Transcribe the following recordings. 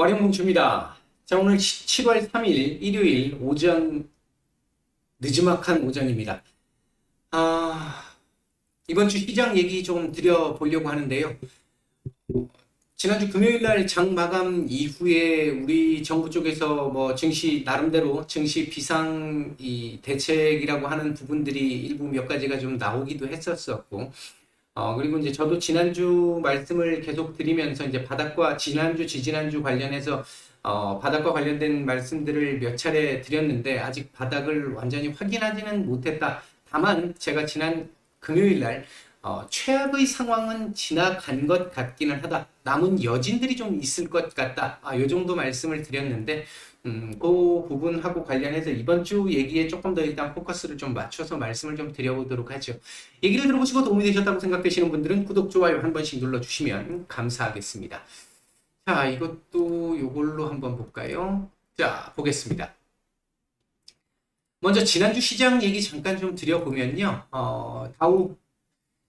월요일입니다. 자, 오늘 7월 3일 일요일 오전 늦지막한 오전입니다. 이번 주 시장 얘기 좀 드려보려고 하는데요. 지난주 금요일 날 장 마감 이후에 우리 정부 쪽에서 뭐 증시 나름대로 증시 비상 이 대책이라고 하는 부분들이 일부 몇 가지가 좀 나오기도 했었었고, 그리고 이제 저도 지난주 말씀을 계속 드리면서 이제 바닥과 지난주, 지지난주 관련해서 바닥과 관련된 말씀들을 몇 차례 드렸는데 아직 바닥을 완전히 확인하지는 못했다. 다만 제가 지난 금요일 날 최악의 상황은 지나간 것 같기는 하다. 남은 여진들이 좀 있을 것 같다. 요 정도 말씀을 드렸는데 그 부분하고 관련해서 이번 주 얘기에 조금 더 일단 포커스를 좀 맞춰서 말씀을 좀 드려보도록 하죠. 얘기를 들어보시고 도움이 되셨다고 생각되시는 분들은 구독, 좋아요 한 번씩 눌러주시면 감사하겠습니다. 자, 이것도 요걸로 한번 볼까요? 자, 보겠습니다. 먼저 지난주 시장 얘기 잠깐 좀 드려보면요. 다우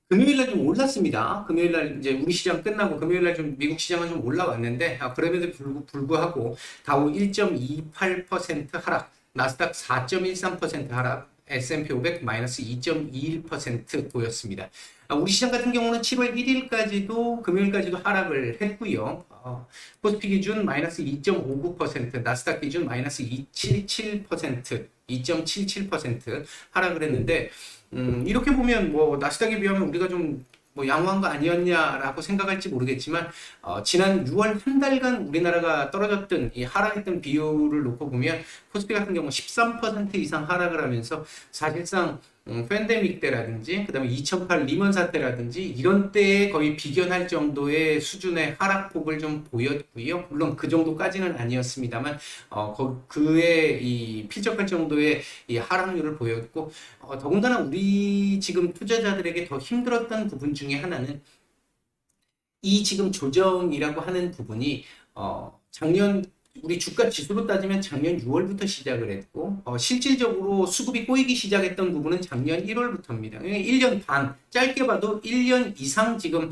금요일날 좀 올랐습니다. 금요일날 이제 우리 시장 끝나고 금요일날 좀 미국 시장은 좀 올라왔는데 그럼에도 불구하고 다우 1.28% 하락, 나스닥 4.13% 하락, S&P 500 마이너스 2.21% 보였습니다. 우리 시장 같은 경우는 7월 1일까지도 금요일까지도 하락을 했고요. 코스피 기준 마이너스 2.59%, 나스닥 기준 마이너스 2.77% 하락을 했는데 이렇게 보면 뭐 나스닥에 비하면 우리가 좀 뭐 양호한 거 아니었냐라고 생각할지 모르겠지만 지난 6월 한 달간 우리나라가 떨어졌던 이 하락했던 비율을 놓고 보면 코스피 같은 경우 13% 이상 하락을 하면서 사실상 팬데믹 때라든지 그다음에 2008 리먼 사태라든지 이런 때에 거의 비견할 정도의 수준의 하락폭을 좀 보였고요. 물론 그 정도까지는 아니었습니다만 그에 이 필적할 정도의 이 하락률을 보였고 더군다나 우리 지금 투자자들에게 더 힘들었던 부분 중에 하나는 이 지금 조정이라고 하는 부분이 작년 우리 주가 지수로 따지면 작년 6월부터 시작을 했고 실질적으로 수급이 꼬이기 시작했던 부분은 작년 1월부터입니다. 1년 반, 짧게 봐도 1년 이상 지금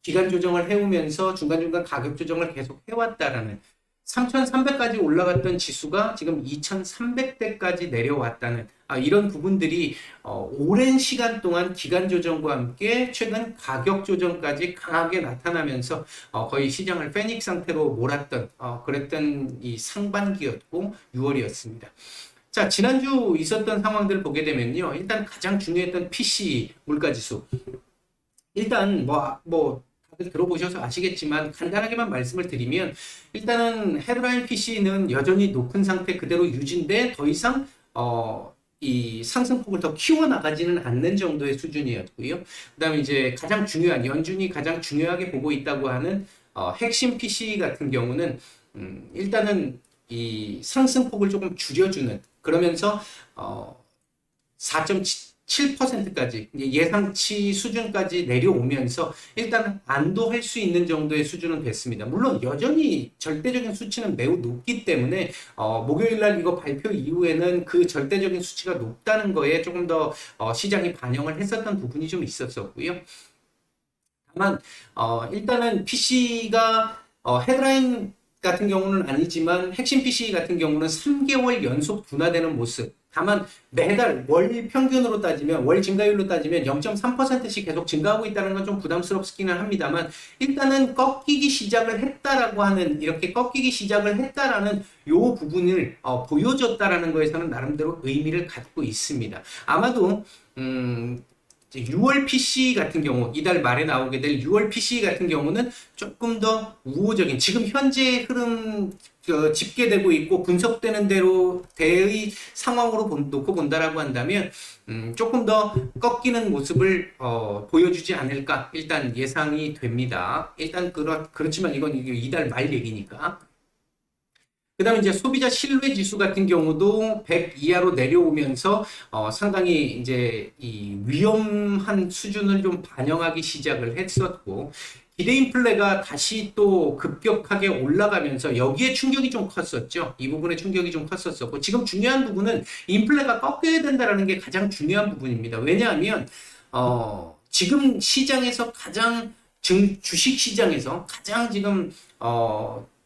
기간 조정을 해오면서 중간중간 가격 조정을 계속 해왔다라는 3,300까지 올라갔던 지수가 지금 2,300대까지 내려왔다는 이런 부분들이 오랜 시간 동안 기간 조정과 함께 최근 가격 조정까지 강하게 나타나면서 거의 시장을 패닉 상태로 몰았던 그랬던 이 상반기였고 6월이었습니다. 자, 지난주 있었던 상황들을 보게 되면요. 일단 가장 중요했던 PC 물가지수. 일단 다들 들어보셔서 아시겠지만 간단하게만 말씀을 드리면 일단은 헤드라인 PC는 여전히 높은 상태 그대로 유지인데 더 이상 이 상승폭을 더 키워나가지는 않는 정도의 수준이었고요. 그 다음에 이제 가장 중요한 연준이 가장 중요하게 보고 있다고 하는 핵심 PC 같은 경우는 일단은 이 상승폭을 조금 줄여주는 그러면서 4.7%까지 예상치 수준까지 내려오면서 일단 안도할 수 있는 정도의 수준은 됐습니다. 물론 여전히 절대적인 수치는 매우 높기 때문에 목요일날 이거 발표 이후에는 그 절대적인 수치가 높다는 거에 조금 더 시장이 반영을 했었던 부분이 좀 있었었고요. 다만 일단은 PC가 헤드라인 같은 경우는 아니지만 핵심 PC 같은 경우는 3개월 연속 둔화되는 모습. 다만 매달 월 평균으로 따지면 월 증가율로 따지면 0.3%씩 계속 증가하고 있다는 건 좀 부담스럽기는 합니다만 일단은 꺾이기 시작을 했다라고 하는 이렇게 꺾이기 시작을 했다라는 요 부분을 보여줬다라는 거에서는 나름대로 의미를 갖고 있습니다. 아마도 6월 PC 같은 경우 이달 말에 나오게 될 6월 PC 같은 경우는 조금 더 우호적인 지금 현재 흐름 집계되고 있고 분석되는 대로 대의 상황으로 놓고 본다라고 한다면 조금 더 꺾이는 모습을 보여주지 않을까 일단 예상이 됩니다. 일단 그렇지만 이건 이달 말 얘기니까. 그 다음에 이제 소비자 신뢰 지수 같은 경우도 100 이하로 내려오면서 상당히 이제 이 위험한 수준을 좀 반영하기 시작을 했었고 기대 인플레가 다시 또 급격하게 올라가면서 여기에 충격이 좀 컸었죠. 이 부분에 충격이 좀 컸었고 지금 중요한 부분은 인플레가 꺾여야 된다는 게 가장 중요한 부분입니다. 왜냐하면 지금 시장에서 가장 주식 시장에서 가장 지금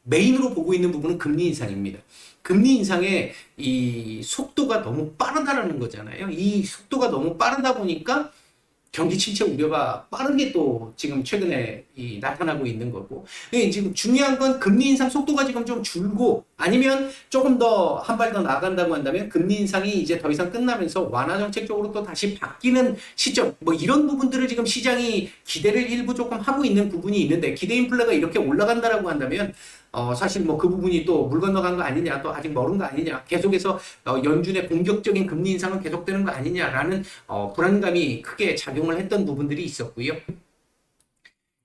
메인으로 보고 있는 부분은 금리 인상입니다. 금리 인상의 이 속도가 너무 빠르다라는 거잖아요. 이 속도가 너무 빠르다 보니까 경기 침체 우려가 빠르게 또 지금 최근에 나타나고 있는 거고. 지금 중요한 건 금리 인상 속도가 지금 좀 줄고 아니면 조금 더 한 발 더 나간다고 한다면 금리 인상이 이제 더 이상 끝나면서 완화 정책 쪽으로 또 다시 바뀌는 시점, 뭐 이런 부분들을 지금 시장이 기대를 일부 조금 하고 있는 부분이 있는데, 기대 인플레가 이렇게 올라간다라고 한다면 사실 뭐 그 부분이 또 물 건너간 거 아니냐, 또 아직 멀은 거 아니냐, 계속해서 연준의 공격적인 금리 인상은 계속되는 거 아니냐라는 불안감이 크게 작용을 했던 부분들이 있었고요.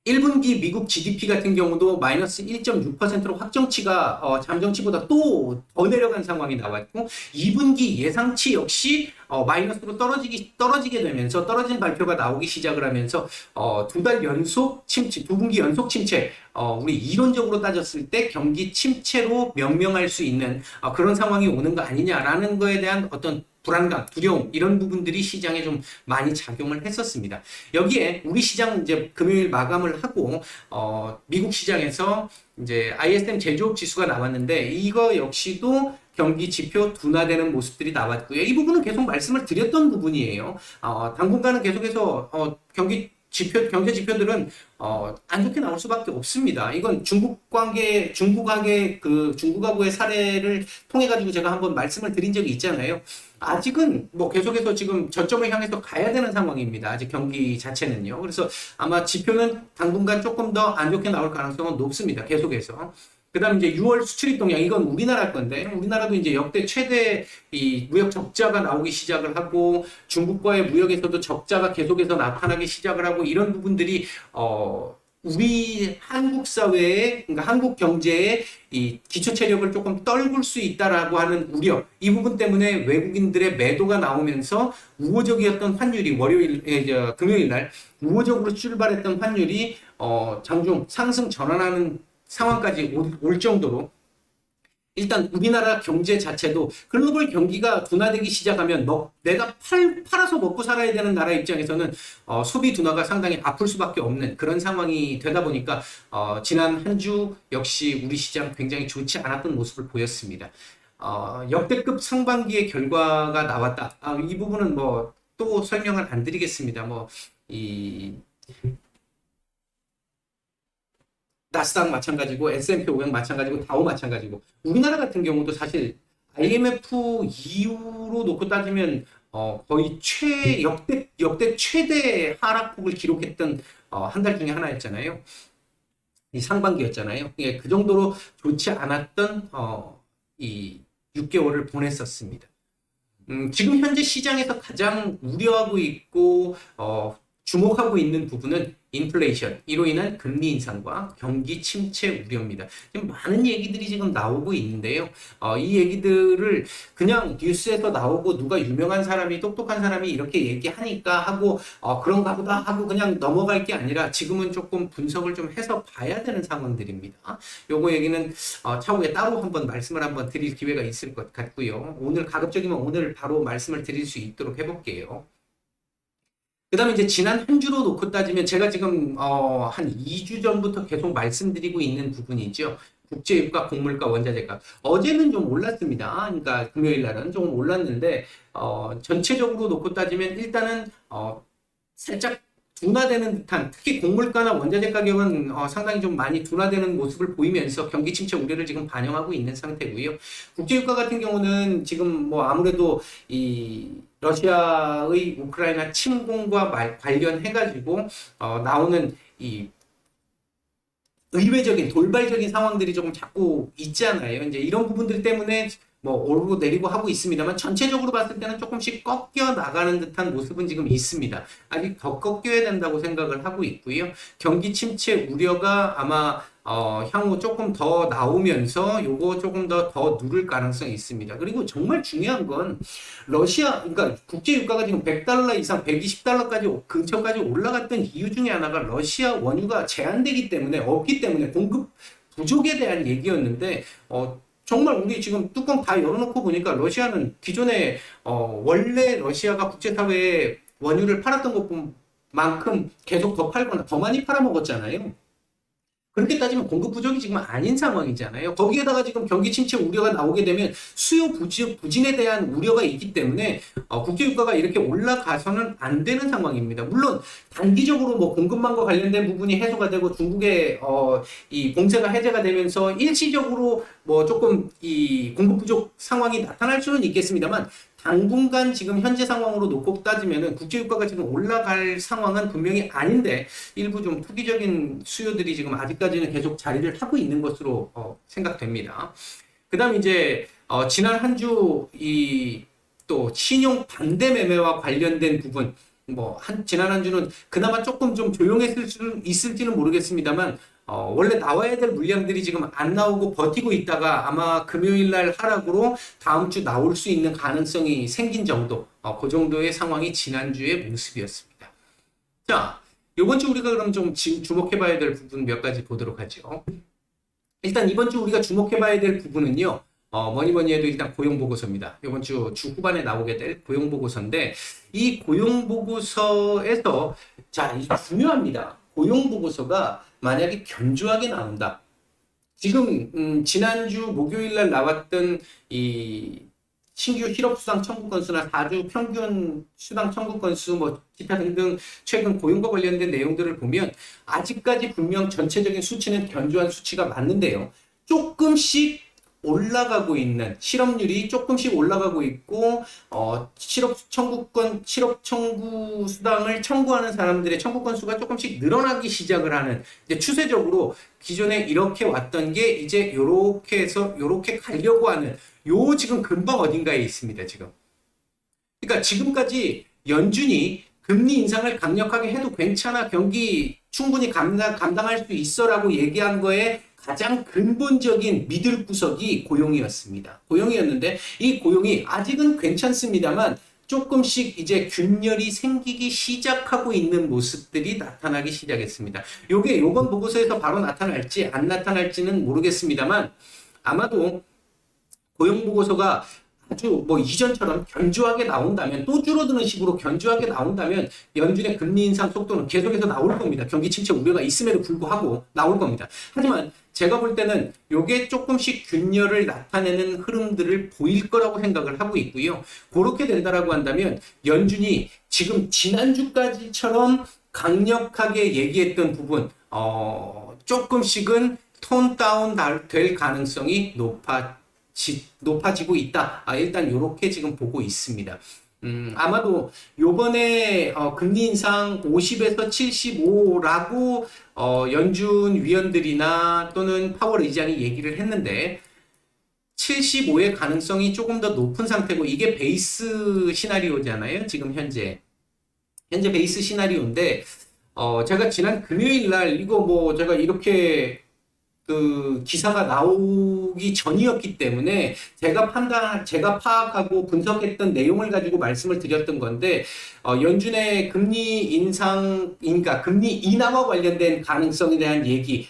1분기 미국 GDP 같은 경우도 마이너스 1.6%로 확정치가 잠정치보다 또 더 내려간 상황이 나왔고, 2분기 예상치 역시 마이너스로 떨어지게 되면서 떨어진 발표가 나오기 시작을 하면서 두 달 연속 침체, 두 분기 연속 침체, 우리 이론적으로 따졌을 때 경기 침체로 명명할 수 있는 그런 상황이 오는 거 아니냐라는 거에 대한 어떤 불안감, 두려움, 이런 부분들이 시장에 좀 많이 작용을 했었습니다. 여기에 우리 시장 이제 금요일 마감을 하고, 미국 시장에서 이제 ISM 제조업 지수가 나왔는데, 이거 역시도 경기 지표 둔화되는 모습들이 나왔고요. 이 부분은 계속 말씀을 드렸던 부분이에요. 당분간은 계속해서 경제 지표들은 안 좋게 나올 수밖에 없습니다. 이건 중국하고의 사례를 통해 가지고 제가 한번 말씀을 드린 적이 있잖아요. 아직은 뭐 계속해서 지금 저점을 향해서 가야 되는 상황입니다. 아직 경기 자체는요. 그래서 아마 지표는 당분간 조금 더 안 좋게 나올 가능성은 높습니다. 계속해서. 그다음 이제 6월 수출입 동향, 이건 우리나라 건데, 우리나라도 이제 역대 최대 이 무역 적자가 나오기 시작을 하고, 중국과의 무역에서도 적자가 계속해서 나타나기 시작을 하고, 이런 부분들이 우리 한국 사회의, 그러니까 한국 경제의 이 기초 체력을 조금 떨굴 수 있다라고 하는 우려, 이 부분 때문에 외국인들의 매도가 나오면서 우호적이었던 환율이 금요일 날 우호적으로 출발했던 환율이 장중 상승 전환하는 상황까지 올 정도로, 일단 우리나라 경제 자체도 글로벌 경기가 둔화되기 시작하면 내가 팔아서 먹고 살아야 되는 나라 입장에서는 소비 둔화가 상당히 아플 수밖에 없는 그런 상황이 되다 보니까 지난 한 주 역시 우리 시장 굉장히 좋지 않았던 모습을 보였습니다. 역대급 상반기의 결과가 나왔다. 이 부분은 뭐 또 설명을 안 드리겠습니다. 나스닥 마찬가지고, S&P 500 마찬가지고, 다우 마찬가지고, 우리나라 같은 경우도 사실 IMF 이후로 놓고 따지면 거의 역대 최대 하락폭을 기록했던 한 달 중에 하나였잖아요. 이 상반기였잖아요. 그 정도로 좋지 않았던 이 6개월을 보냈었습니다. 지금 현재 시장에서 가장 우려하고 있고 주목하고 있는 부분은 인플레이션, 이로 인한 금리 인상과 경기 침체 우려입니다. 지금 많은 얘기들이 지금 나오고 있는데요. 이 얘기들을 그냥 뉴스에서 나오고 누가 유명한 사람이, 똑똑한 사람이 이렇게 얘기하니까 하고 그런가 보다 하고 그냥 넘어갈 게 아니라 지금은 조금 분석을 좀 해서 봐야 되는 상황들입니다. 요거 얘기는 차후에 따로 한번 말씀을 한번 드릴 기회가 있을 것 같고요. 오늘 가급적이면 오늘 바로 말씀을 드릴 수 있도록 해볼게요. 그 다음에 이제 지난 한 주로 놓고 따지면 제가 지금 한 2주 전부터 계속 말씀드리고 있는 부분이죠. 국제유가, 곡물가, 원자재가. 어제는 좀 올랐습니다. 그러니까 금요일 날은 조금 올랐는데 전체적으로 놓고 따지면 일단은 살짝 둔화되는 듯한, 특히 곡물가나 원자재 가격은 상당히 좀 많이 둔화되는 모습을 보이면서 경기 침체 우려를 지금 반영하고 있는 상태고요. 국제유가 같은 경우는 지금 뭐 아무래도 이 러시아의 우크라이나 침공과 관련해가지고 나오는 이 의외적인 돌발적인 상황들이 조금 자꾸 있잖아요. 이제 이런 부분들 때문에 뭐 오르고 내리고 하고 있습니다만, 전체적으로 봤을 때는 조금씩 꺾여 나가는 듯한 모습은 지금 있습니다. 아직 더 꺾여야 된다고 생각을 하고 있고요. 경기 침체 우려가 아마 향후 조금 더 나오면서 요거 조금 더 누를 가능성이 있습니다. 그리고 정말 중요한 건 그러니까 국제 유가가 지금 100달러 이상, 120달러까지 근처까지 올라갔던 이유 중에 하나가 러시아 원유가 제한되기 때문에, 없기 때문에 공급 부족에 대한 얘기였는데 정말 우리 지금 뚜껑 다 열어놓고 보니까 러시아는 기존에 원래 러시아가 국제사회에 원유를 팔았던 것 만큼 계속 더 팔거나 더 많이 팔아먹었잖아요. 그렇게 따지면 공급 부족이 지금 아닌 상황이잖아요. 거기에다가 지금 경기 침체 우려가 나오게 되면 수요 부진에 대한 우려가 있기 때문에 국제유가가 이렇게 올라가서는 안 되는 상황입니다. 물론 단기적으로 뭐 공급망과 관련된 부분이 해소가 되고 중국의 이 봉쇄가 해제가 되면서 일시적으로 뭐 조금 이 공급 부족 상황이 나타날 수는 있겠습니다만 당분간 지금 현재 상황으로 놓고 따지면은 국제유가가 지금 올라갈 상황은 분명히 아닌데 일부 좀 투기적인 수요들이 지금 아직까지는 계속 자리를 하고 있는 것으로 생각됩니다. 그다음 이제 지난 한 주 이 또 신용 반대 매매와 관련된 부분 지난 한 주는 그나마 조금 좀 조용했을 수 있을지는 모르겠습니다만 원래 나와야 될 물량들이 지금 안 나오고 버티고 있다가 아마 금요일 날 하락으로 다음 주 나올 수 있는 가능성이 생긴 정도, 그 정도의 상황이 지난주의 모습이었습니다. 자, 이번 주 우리가 그럼 좀 주목해 봐야 될 부분 몇 가지 보도록 하죠. 일단 이번 주 우리가 주목해 봐야 될 부분은요. 뭐니 해도 일단 고용보고서입니다. 이번 주 후반에 나오게 될 고용보고서인데 이 고용보고서에서 자, 이 중요합니다. 고용보고서가 만약에 견조하게 나온다. 지금 지난주 목요일 날 나왔던 이 신규 실업 수당 청구 건수나 4주 평균 수당 청구 건수 기타 등등 최근 고용과 관련된 내용들을 보면 아직까지 분명 전체적인 수치는 견조한 수치가 맞는데요. 조금씩 올라가고 있는 실업률이 조금씩 올라가고 있고 실업 청구 수당을 청구하는 사람들의 청구 건수가 조금씩 늘어나기 시작을 하는 이제 추세적으로 기존에 이렇게 왔던 게 이제 요렇게 해서 요렇게 가려고 하는 요 지금 근방 어딘가에 있습니다, 지금. 그러니까 지금까지 연준이 금리 인상을 강력하게 해도 괜찮아, 경기 충분히 감당할 수 있어라고 얘기한 거에 가장 근본적인 믿을 구석이 고용이었습니다. 고용이었는데 이 고용이 아직은 괜찮습니다만 조금씩 이제 균열이 생기기 시작하고 있는 모습들이 나타나기 시작했습니다. 요게 요번 보고서에서 바로 나타날지 안 나타날지는 모르겠습니다만 아마도 고용 보고서가 아주 이전처럼 견조하게 나온다면 또 줄어드는 식으로 견조하게 나온다면 연준의 금리 인상 속도는 계속해서 나올 겁니다. 경기 침체 우려가 있음에도 불구하고 나올 겁니다. 하지만 제가 볼 때는 요게 조금씩 균열을 나타내는 흐름들을 보일 거라고 생각을 하고 있고요. 그렇게 된다라고 한다면 연준이 지금 지난주까지처럼 강력하게 얘기했던 부분 조금씩은 톤 다운 될 가능성이 높아지고 있다. 일단 이렇게 지금 보고 있습니다. 아마도 요번에 금리 인상 50에서 75라고 연준 위원들이나 또는 파월 의장이 얘기를 했는데 75의 가능성이 조금 더 높은 상태고 이게 베이스 시나리오잖아요. 지금 현재 베이스 시나리오인데 제가 지난 금요일 날 이거 제가 이렇게 그 기사가 나오기 전이었기 때문에 제가 파악하고 분석했던 내용을 가지고 말씀을 드렸던 건데 연준의 금리 인상, 그러니까 금리 인하와 관련된 가능성에 대한 얘기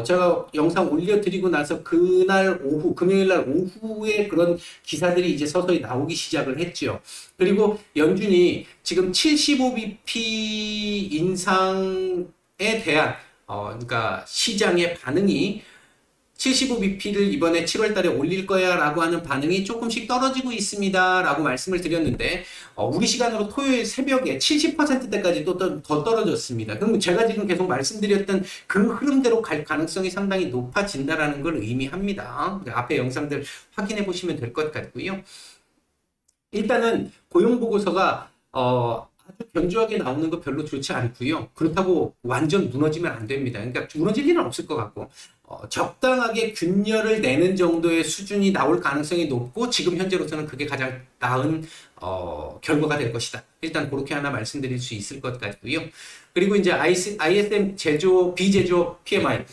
제가 영상 올려드리고 나서 그날 오후, 금요일 날 오후에 그런 기사들이 이제 서서히 나오기 시작을 했죠. 그리고 연준이 지금 75bp 인상에 대한 그러니까 시장의 반응이 75bp를 이번에 7월 달에 올릴 거야 라고 하는 반응이 조금씩 떨어지고 있습니다 라고 말씀을 드렸는데 우리 시간으로 토요일 새벽에 70%대까지 또 더 떨어졌습니다. 그럼 제가 지금 계속 말씀드렸던 그 흐름대로 갈 가능성이 상당히 높아진다라는 걸 의미합니다. 앞에 영상들 확인해 보시면 될 것 같고요. 일단은 고용보고서가 아주 견조하게 나오는 거 별로 좋지 않고요. 그렇다고 완전 무너지면 안 됩니다. 그러니까 무너질 일은 없을 것 같고 적당하게 균열을 내는 정도의 수준이 나올 가능성이 높고 지금 현재로서는 그게 가장 나은 결과가 될 것이다. 일단 그렇게 하나 말씀드릴 수 있을 것 같고요. 그리고 이제 ISM 비제조업 PMI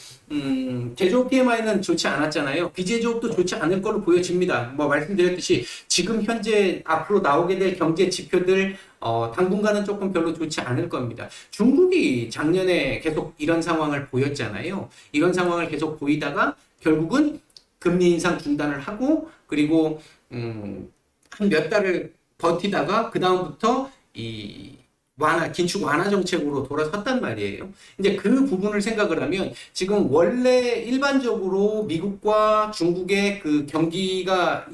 제조업 PMI는 좋지 않았잖아요. 비제조업도 좋지 않을 걸로 보여집니다. 말씀드렸듯이 지금 현재 앞으로 나오게 될 경제 지표들 당분간은 조금 별로 좋지 않을 겁니다. 중국이 작년에 계속 이런 상황을 보였잖아요. 이런 상황을 계속 보이다가 결국은 금리 인상 중단을 하고 그리고 한 몇 달을 버티다가 그 다음부터 이 긴축 완화 정책으로 돌아섰단 말이에요. 이제 그 부분을 생각을 하면 지금 원래 일반적으로 미국과 중국의 그 경기가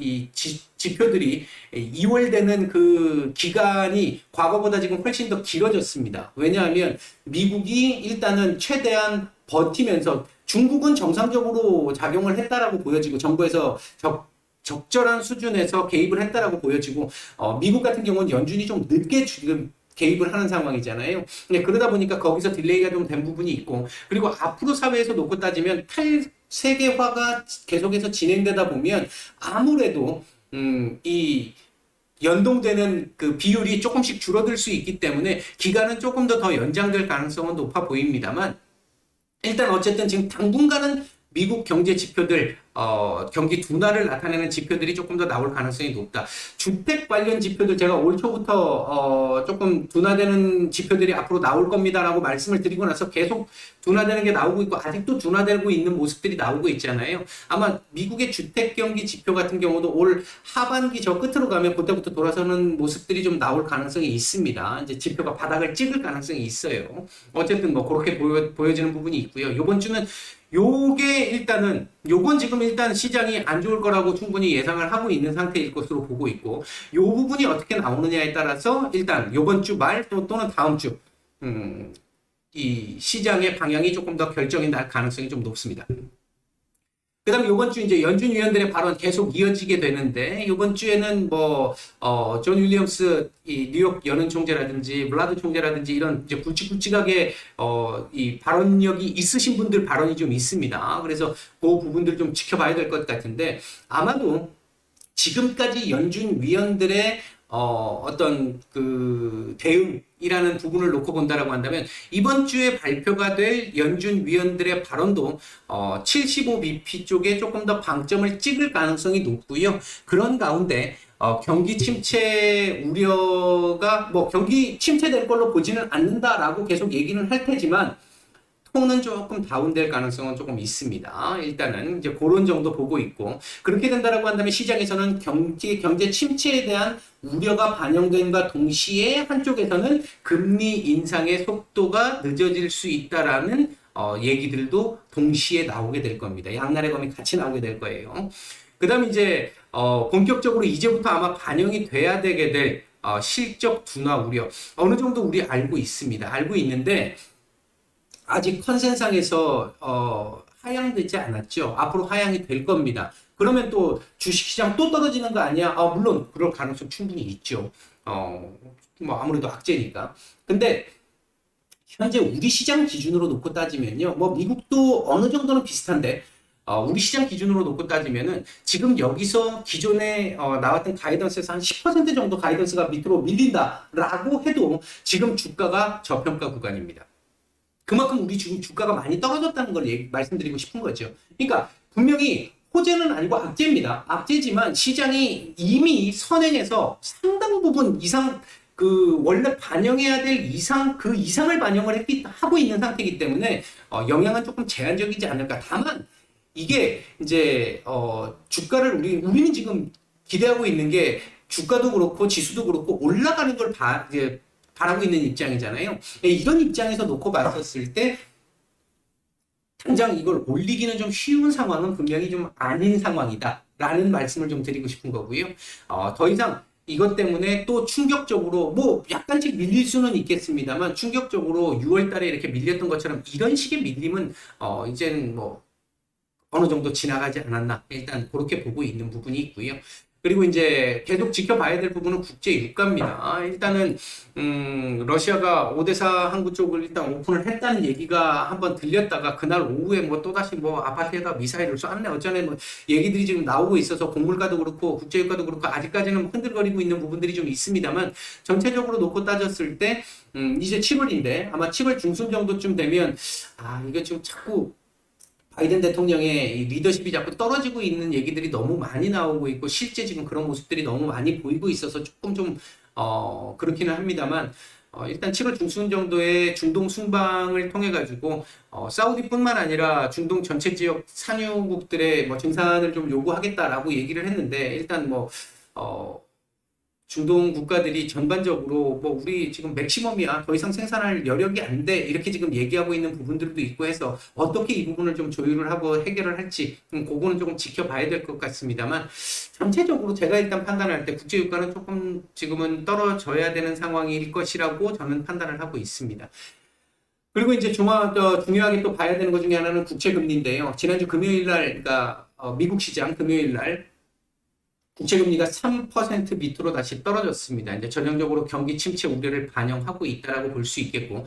지표들이 2월 되는 그 기간이 과거보다 지금 훨씬 더 길어졌습니다. 왜냐하면 미국이 일단은 최대한 버티면서 중국은 정상적으로 작용을 했다라고 보여지고 정부에서 적절한 수준에서 개입을 했다라고 보여지고 미국 같은 경우는 연준이 좀 늦게 지금 개입을 하는 상황이잖아요. 그러다 보니까 거기서 딜레이가 좀 된 부분이 있고, 그리고 앞으로 사회에서 놓고 따지면 탈세계화가 계속해서 진행되다 보면 아무래도 이 연동되는 그 비율이 조금씩 줄어들 수 있기 때문에 기간은 조금 더 연장될 가능성은 높아 보입니다만, 일단 어쨌든 지금 당분간은 미국 경제 지표들, 경기 둔화를 나타내는 지표들이 조금 더 나올 가능성이 높다. 주택 관련 지표들 제가 올 초부터 조금 둔화되는 지표들이 앞으로 나올 겁니다라고 말씀을 드리고 나서 계속 둔화되는 게 나오고 있고 아직도 둔화되고 있는 모습들이 나오고 있잖아요. 아마 미국의 주택 경기 지표 같은 경우도 올 하반기 저 끝으로 가면 그때부터 돌아서는 모습들이 좀 나올 가능성이 있습니다. 이제 지표가 바닥을 찍을 가능성이 있어요. 어쨌든 뭐 그렇게 보여지는 부분이 있고요. 이번 주는 요건 지금 일단 시장이 안 좋을 거라고 충분히 예상을 하고 있는 상태일 것으로 보고 있고, 요 부분이 어떻게 나오느냐에 따라서 일단 요번 주 말 또는 다음 주, 이 시장의 방향이 조금 더 결정이 날 가능성이 좀 높습니다. 그 다음에 요번 주 이제 연준 위원들의 발언 계속 이어지게 되는데, 요번 주에는 존 윌리엄스, 이 뉴욕 연은 총재라든지, 블라드 총재라든지, 이런 이제 굵직굵직하게, 이 발언력이 있으신 분들 발언이 좀 있습니다. 그래서 그 부분들 좀 지켜봐야 될 것 같은데, 아마도 지금까지 연준 위원들의 어떤 그 대응이라는 부분을 놓고 본다라고 한다면 이번 주에 발표가 될 연준 위원들의 발언도 75bp 쪽에 조금 더 방점을 찍을 가능성이 높고요. 그런 가운데 경기 침체 우려가 경기 침체될 걸로 보지는 않는다라고 계속 얘기는 할 테지만 는 조금 다운될 가능성은 조금 있습니다. 일단은 이제 그런 정도 보고 있고, 그렇게 된다라고 한다면 시장에서는 경제 침체에 대한 우려가 반영된과 동시에 한쪽에서는 금리 인상의 속도가 늦어질 수 있다라는 얘기들도 동시에 나오게 될 겁니다. 양날의 검이 같이 나오게 될 거예요. 그 다음에 이제 본격적으로 이제부터 아마 반영이 돼야 되게 될 실적 둔화 우려 어느 정도 우리 알고 있습니다. 알고 있는데 아직 컨센상에서 하향되지 않았죠. 앞으로 하향이 될 겁니다. 그러면 또 주식시장 또 떨어지는 거 아니야? 물론 그럴 가능성 충분히 있죠. 아무래도 악재니까. 근데 현재 우리 시장 기준으로 놓고 따지면요. 미국도 어느 정도는 비슷한데 우리 시장 기준으로 놓고 따지면은 지금 여기서 기존에 나왔던 가이던스에서 한 10% 정도 가이던스가 밑으로 밀린다라고 해도 지금 주가가 저평가 구간입니다. 그만큼 우리 지금 주가가 많이 떨어졌다는 걸 말씀드리고 싶은 거죠. 그러니까 분명히 호재는 아니고 악재입니다. 악재지만 시장이 이미 선행해서 상당 부분 이상 그 원래 반영해야 될 이상 그 이상을 반영을 하고 있는 상태이기 때문에 영향은 조금 제한적이지 않을까. 다만 이게 이제 주가를 우리는 지금 기대하고 있는 게 주가도 그렇고 지수도 그렇고 올라가는 걸 바라고 있는 입장이잖아요. 이런 입장에서 놓고 봤었을 때 당장 이걸 올리기는 좀 쉬운 상황은 분명히 좀 아닌 상황이다 라는 말씀을 좀 드리고 싶은 거고요. 더 이상 이것 때문에 또 충격적으로 약간씩 밀릴 수는 있겠습니다만 충격적으로 6월 달에 이렇게 밀렸던 것처럼 이런 식의 밀림은 이제는 어느 정도 지나가지 않았나 일단 그렇게 보고 있는 부분이 있고요. 그리고 이제 계속 지켜봐야 될 부분은 국제 유가입니다. 일단은 러시아가 오데사 항구 쪽을 일단 오픈을 했다는 얘기가 한번 들렸다가 그날 오후에 또다시 아파트에다 미사일을 쐈네 어쩌네 얘기들이 지금 나오고 있어서 곡물가도 그렇고 국제 유가도 그렇고 아직까지는 흔들거리고 있는 부분들이 좀 있습니다만 전체적으로 놓고 따졌을 때 이제 7월인데 아마 7월 중순 정도쯤 되면 이게 좀 자꾸 바이든 대통령의 리더십이 자꾸 떨어지고 있는 얘기들이 너무 많이 나오고 있고 실제 지금 그런 모습들이 너무 많이 보이고 있어서 조금 좀 그렇기는 합니다만 일단 7월 중순 정도에 중동 순방을 통해 가지고 사우디뿐만 아니라 중동 전체 지역 산유국들의 증산을 좀 요구하겠다라고 얘기를 했는데 일단 중동 국가들이 전반적으로 뭐 우리 지금 맥시멈이야 더 이상 생산할 여력이 안 돼 이렇게 지금 얘기하고 있는 부분들도 있고 해서 어떻게 이 부분을 좀 조율을 하고 해결을 할지 그거는 조금 지켜봐야 될 것 같습니다만 전체적으로 제가 일단 판단할 때 국제유가는 조금 지금은 떨어져야 되는 상황일 것이라고 저는 판단을 하고 있습니다. 그리고 이제 중요하게 또 봐야 되는 것 중에 하나는 국채금리인데요. 지난주 금요일 날, 그러니까 미국 시장 금요일 날 국채금리가 3% 밑으로 다시 떨어졌습니다. 이제 전형적으로 경기 침체 우려를 반영하고 있다라고 볼 수 있겠고,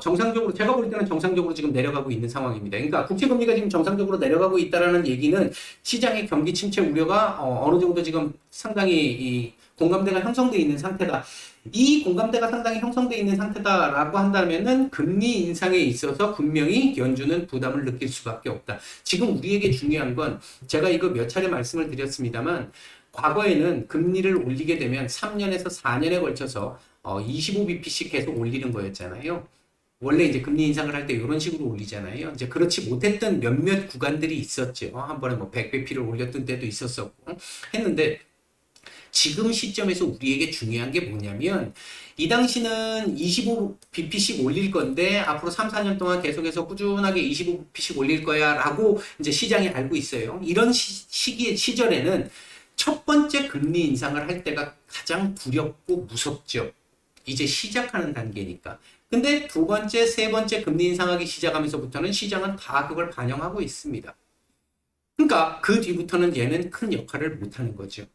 정상적으로, 제가 볼 때는 정상적으로 지금 내려가고 있는 상황입니다. 그러니까 국채금리가 지금 정상적으로 내려가고 있다라는 얘기는 시장의 경기 침체 우려가 어느 정도 지금 상당히 이 공감대가 형성되어 있는 상태다. 이 공감대가 상당히 형성되어 있는 상태다라고 한다면은 금리 인상에 있어서 분명히 연준은 부담을 느낄 수밖에 없다. 지금 우리에게 중요한 건 제가 이거 몇 차례 말씀을 드렸습니다만 과거에는 금리를 올리게 되면 3년에서 4년에 걸쳐서 25bp씩 계속 올리는 거였잖아요. 원래 이제 금리 인상을 할 때 이런 식으로 올리잖아요. 이제 그렇지 못했던 몇몇 구간들이 있었죠. 한 번에 뭐 100bp를 올렸던 때도 있었었고 했는데 지금 시점에서 우리에게 중요한 게 뭐냐면 이 당시는 25bp씩 올릴 건데 앞으로 3, 4년 동안 계속해서 꾸준하게 25bp씩 올릴 거야 라고 이제 시장이 알고 있어요. 이런 시절에는 첫 번째 금리 인상을 할 때가 가장 두렵고 무섭죠. 이제 시작하는 단계니까. 근데 두 번째, 세 번째 금리 인상하기 시작하면서부터는 시장은 다 그걸 반영하고 있습니다. 그러니까 그 뒤부터는 얘는 큰 역할을 못하는 거죠.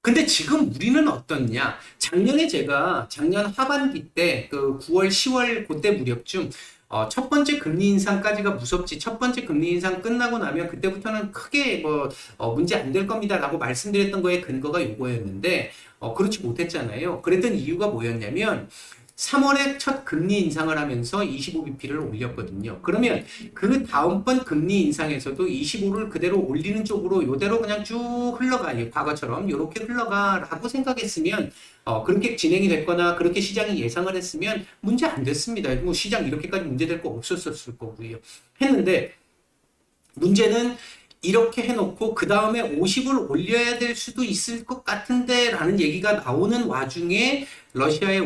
근데 지금 우리는 어떻냐? 작년 하반기 때, 그 9월, 10월 그때 무렵쯤, 첫 번째 금리 인상까지가 무섭지, 첫 번째 금리 인상 끝나고 나면 그때부터는 크게 문제 안 될 겁니다. 라고 말씀드렸던 거에 근거가 요거였는데, 그렇지 못했잖아요. 그랬던 이유가 뭐였냐면, 3월에 첫 금리 인상을 하면서 25bp를 올렸거든요. 그러면 그 다음번 금리 인상에서도 25를 그대로 올리는 쪽으로 이대로 그냥 쭉 흘러가요. 과거처럼 이렇게 흘러가라고 생각했으면 그렇게 진행이 됐거나 그렇게 시장이 예상을 했으면 문제 안 됐습니다. 뭐 시장 이렇게까지 문제될 거 없었을 거고요. 했는데 문제는 이렇게 해놓고 그 다음에 50을 올려야 될 수도 있을 것 같은데 라는 얘기가 나오는 와중에 러시아의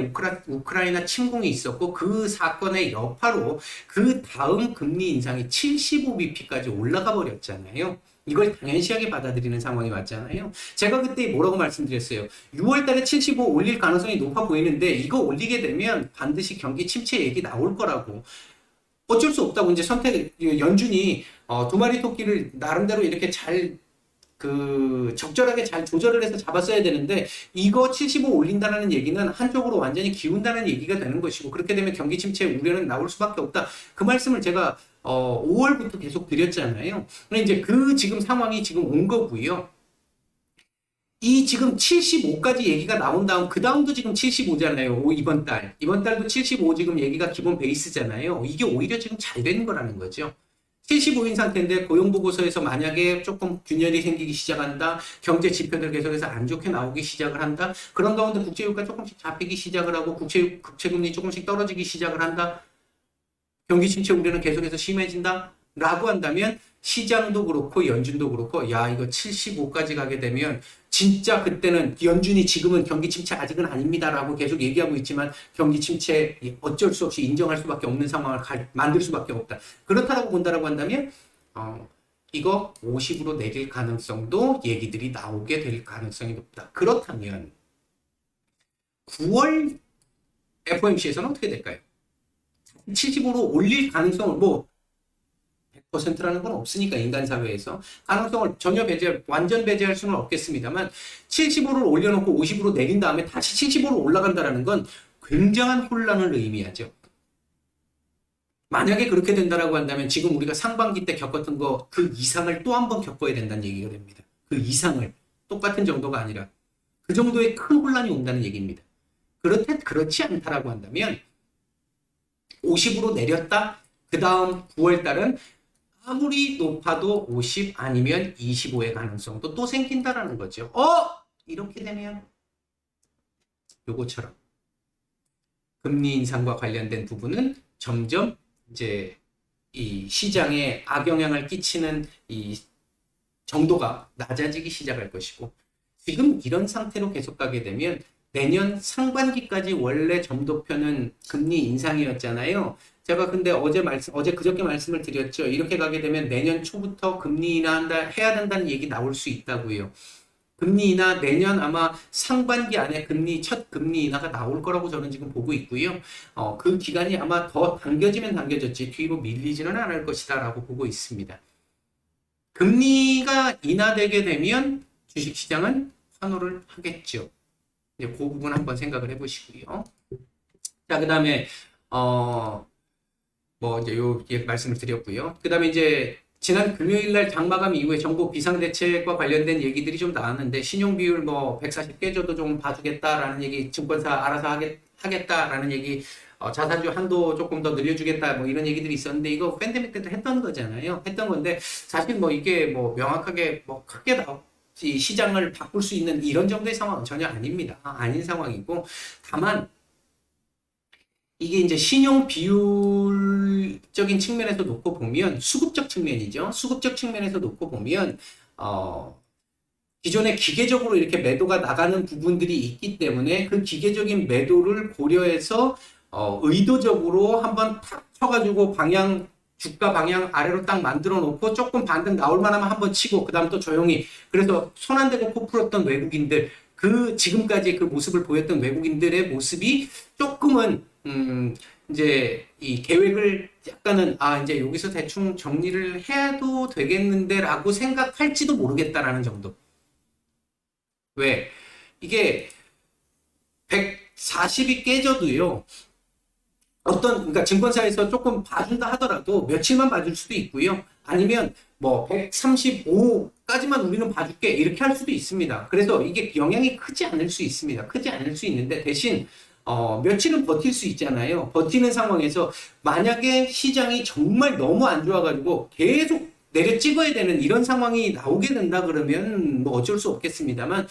우크라이나 침공이 있었고 그 사건의 여파로 그 다음 금리 인상이 75bp까지 올라가 버렸잖아요. 이걸 당연시하게 받아들이는 상황이 왔잖아요. 제가 그때 뭐라고 말씀드렸어요. 6월 달에 75 올릴 가능성이 높아 보이는데 이거 올리게 되면 반드시 경기 침체 얘기 나올 거라고. 어쩔 수 없다고 이제 연준이 두 마리 토끼를 나름대로 이렇게 적절하게 잘 조절을 해서 잡았어야 되는데 이거 75 올린다는 얘기는 한쪽으로 완전히 기운다는 얘기가 되는 것이고 그렇게 되면 경기 침체 우려는 나올 수밖에 없다. 그 말씀을 제가 5월부터 계속 드렸잖아요. 근데 이제 그 지금 상황이 지금 온 거고요. 이 지금 75까지 얘기가 나온 다음 그 다음도 지금 75잖아요. 이번 달. 이번 달도 75 지금 얘기가 기본 베이스잖아요. 이게 오히려 지금 잘 되는 거라는 거죠. 75인 상태인데 고용보고서에서 만약에 조금 균열이 생기기 시작한다. 경제 지표들 계속해서 안 좋게 나오기 시작을 한다. 그런 가운데 국제유가 조금씩 잡히기 시작을 하고 국채금리 조금씩 떨어지기 시작을 한다. 경기 침체 우려는 계속해서 심해진다. 라고 한다면 시장도 그렇고 연준도 그렇고 야 이거 75까지 가게 되면 진짜 그때는 연준이 지금은 경기 침체 아직은 아닙니다 라고 계속 얘기하고 있지만 경기 침체 어쩔 수 없이 인정할 수밖에 없는 상황을 만들 수밖에 없다. 그렇다고 본다라고 한다면 이거 50으로 내릴 가능성도 얘기들이 나오게 될 가능성이 높다. 그렇다면 9월 FOMC에서는 어떻게 될까요? 75로 올릴 가능성을 100%라는 건 없으니까 인간 사회에서 가능성을 전혀 완전 배제할 수는 없겠습니다만 75를 올려놓고 50으로 내린 다음에 다시 75로 올라간다는 건 굉장한 혼란을 의미하죠. 만약에 그렇게 된다라고 한다면 지금 우리가 상반기 때 겪었던 거 그 이상을 또 한 번 겪어야 된다는 얘기가 됩니다. 그 이상을 똑같은 정도가 아니라 그 정도의 큰 혼란이 온다는 얘기입니다. 그렇지 않다라고 한다면 50으로 내렸다. 그 다음 9월 달은 아무리 높아도 50 아니면 25의 가능성도 또 생긴다라는 거죠. 이렇게 되면 요거처럼 금리 인상과 관련된 부분은 점점 이제 이 시장에 악영향을 끼치는 이 정도가 낮아지기 시작할 것이고 지금 이런 상태로 계속 가게 되면 내년 상반기까지 원래 점도표는 금리 인상이었잖아요. 제가 근데 어제 그저께 말씀을 드렸죠. 이렇게 가게 되면 내년 초부터 금리 해야 된다는 얘기 나올 수 있다고요. 금리 인하 내년 아마 상반기 안에 첫 금리 인하가 나올 거라고 저는 지금 보고 있고요. 그 기간이 아마 더 당겨지면 당겨졌지 뒤로 밀리지는 않을 것이다라고 보고 있습니다. 금리가 인하되게 되면 주식시장은 환호를 하겠죠. 이제 그 부분 한번 생각을 해보시고요. 자, 그 다음에 이제 요 말씀을 드렸고요. 그 다음에 이제 지난 금요일 날 장마감 이후에 정부 비상대책과 관련된 얘기들이 좀 나왔는데 신용 비율 140 깨져도 좀 봐주겠다라는 얘기, 증권사 알아서 하겠다라는 얘기, 자사주 한도 조금 더 늘려주겠다 이런 얘기들이 있었는데 이거 팬데믹 때도 했던 거잖아요. 했던 건데 사실 이게 명확하게 크게 이 시장을 바꿀 수 있는 이런 정도의 상황은 전혀 아닙니다. 아닌 상황이고 다만 이게 이제 신용 비율적인 측면에서 놓고 보면 수급적 측면이죠. 수급적 측면에서 놓고 보면 기존에 기계적으로 이렇게 매도가 나가는 부분들이 있기 때문에 그 기계적인 매도를 고려해서 의도적으로 한번 탁 쳐가지고 주가 방향 아래로 딱 만들어 놓고 조금 반등 나올 만하면 한번 치고 그 다음 또 조용히 그래서 손 안 대고 코 풀었던 외국인들 지금까지 그 모습을 보였던 외국인들의 모습이 조금은 이제 이 계획을 약간은 이제 여기서 대충 정리를 해도 되겠는데 라고 생각할지도 모르겠다라는 정도. 왜? 이게 140이 깨져도요. 그러니까 증권사에서 조금 봐준다 하더라도 며칠만 봐줄 수도 있고요. 아니면 135까지만 우리는 봐줄게 이렇게 할 수도 있습니다. 그래서 이게 영향이 크지 않을 수 있습니다. 크지 않을 수 있는데 대신 며칠은 버틸 수 있잖아요. 버티는 상황에서 만약에 시장이 정말 너무 안 좋아가지고 계속 내려 찍어야 되는 이런 상황이 나오게 된다 그러면 어쩔 수 없겠습니다만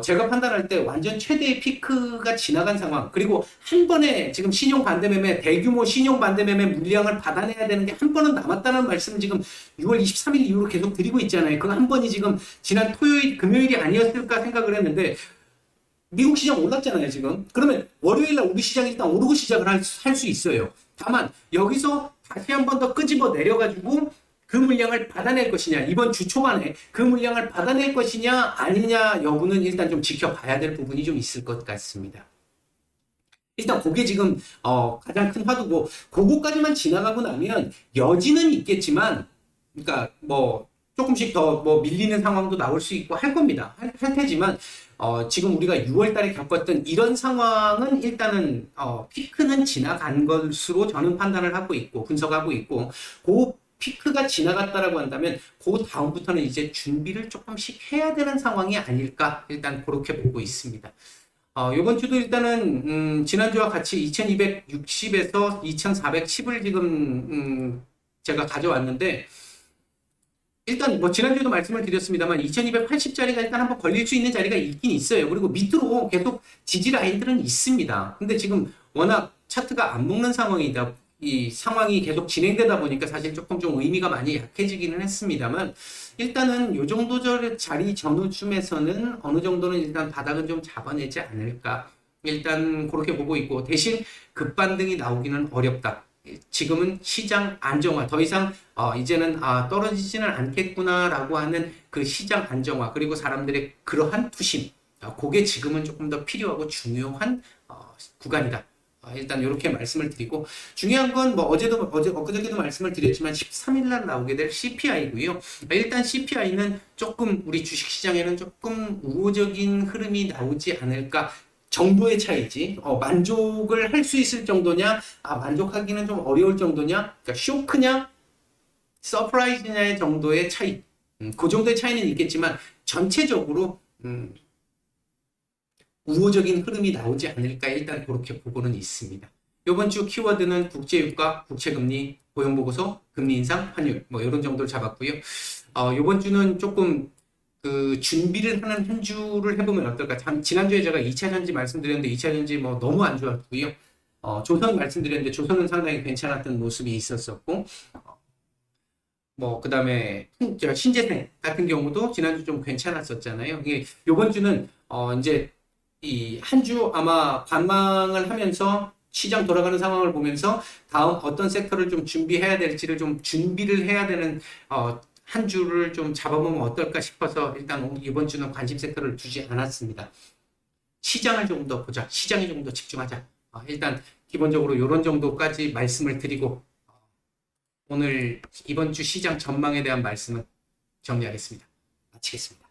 제가 판단할 때 완전 최대의 피크가 지나간 상황 그리고 한 번에 지금 신용 반대매매 대규모 신용 반대매매 물량을 받아내야 되는 게 한 번은 남았다는 말씀을 지금 6월 23일 이후로 계속 드리고 있잖아요. 그 한 번이 지금 지난 금요일이 아니었을까 생각을 했는데 미국 시장 올랐잖아요, 지금. 그러면 월요일날 우리 시장이 일단 오르고 시작을 할 수 있어요. 다만, 여기서 다시 한 번 더 끄집어 내려가지고 그 물량을 받아낼 것이냐, 이번 주 초반에 그 물량을 받아낼 것이냐, 아니냐 여부는 일단 좀 지켜봐야 될 부분이 좀 있을 것 같습니다. 일단 그게 지금, 가장 큰 화두고, 그거까지만 지나가고 나면 여지는 있겠지만, 그러니까 조금씩 더 밀리는 상황도 나올 수 있고 할 겁니다. 할 테지만, 지금 우리가 6월 달에 겪었던 이런 상황은 일단은, 피크는 지나간 것으로 저는 판단을 하고 있고, 분석하고 있고, 그 피크가 지나갔다라고 한다면, 그 다음부터는 이제 준비를 조금씩 해야 되는 상황이 아닐까, 일단 그렇게 보고 있습니다. 요번 주도 일단은, 지난주와 같이 2260에서 2410을 지금, 제가 가져왔는데, 일단 지난주에도 말씀을 드렸습니다만 2280짜리가 일단 한번 걸릴 수 있는 자리가 있긴 있어요. 그리고 밑으로 계속 지지 라인들은 있습니다. 근데 지금 워낙 차트가 안 먹는 상황이다. 이 상황이 계속 진행되다 보니까 사실 조금 좀 의미가 많이 약해지기는 했습니다만 일단은 요 정도 자리 전후쯤에서는 어느 정도는 일단 바닥은 좀 잡아내지 않을까. 일단 그렇게 보고 있고 대신 급반등이 나오기는 어렵다. 지금은 시장 안정화 더 이상 이제는 떨어지지는 않겠구나라고 하는 그 시장 안정화 그리고 사람들의 그러한 투심 그게 지금은 조금 더 필요하고 중요한 구간이다. 일단 이렇게 말씀을 드리고 중요한 건 엊그저께도 말씀을 드렸지만 13일 날 나오게 될 CPI고요. 일단 CPI는 조금 우리 주식시장에는 조금 우호적인 흐름이 나오지 않을까. 정도의 차이지. 만족을 할 수 있을 정도냐, 만족하기는 좀 어려울 정도냐, 그러니까 쇼크냐, 서프라이즈냐의 정도의 차이. 그 정도의 차이는 있겠지만 전체적으로 우호적인 흐름이 나오지 않을까 일단 그렇게 보고는 있습니다. 이번 주 키워드는 국제유가, 국채금리, 고용보고서, 금리 인상, 환율 이런 정도를 잡았고요. 이번 주는 조금 그 준비를 하는 한 주를 해보면 어떨까? 지난주에 제가 2차 전지 말씀드렸는데 2차 전지 너무 안 좋았고요. 조선 말씀드렸는데 조선은 상당히 괜찮았던 모습이 있었었고 뭐 그다음에 신재생 같은 경우도 지난주 좀 괜찮았었잖아요. 이게 요번 주는 이제 이 한 주 아마 관망을 하면서 시장 돌아가는 상황을 보면서 다음 어떤 섹터를 좀 준비해야 될지를 좀 준비를 해야 되는 한 주를 좀 잡아보면 어떨까 싶어서 일단 이번 주는 관심 섹터를 두지 않았습니다. 시장을 조금 더 보자. 시장에 조금 더 집중하자. 일단 기본적으로 이런 정도까지 말씀을 드리고 오늘 이번 주 시장 전망에 대한 말씀은 정리하겠습니다. 마치겠습니다.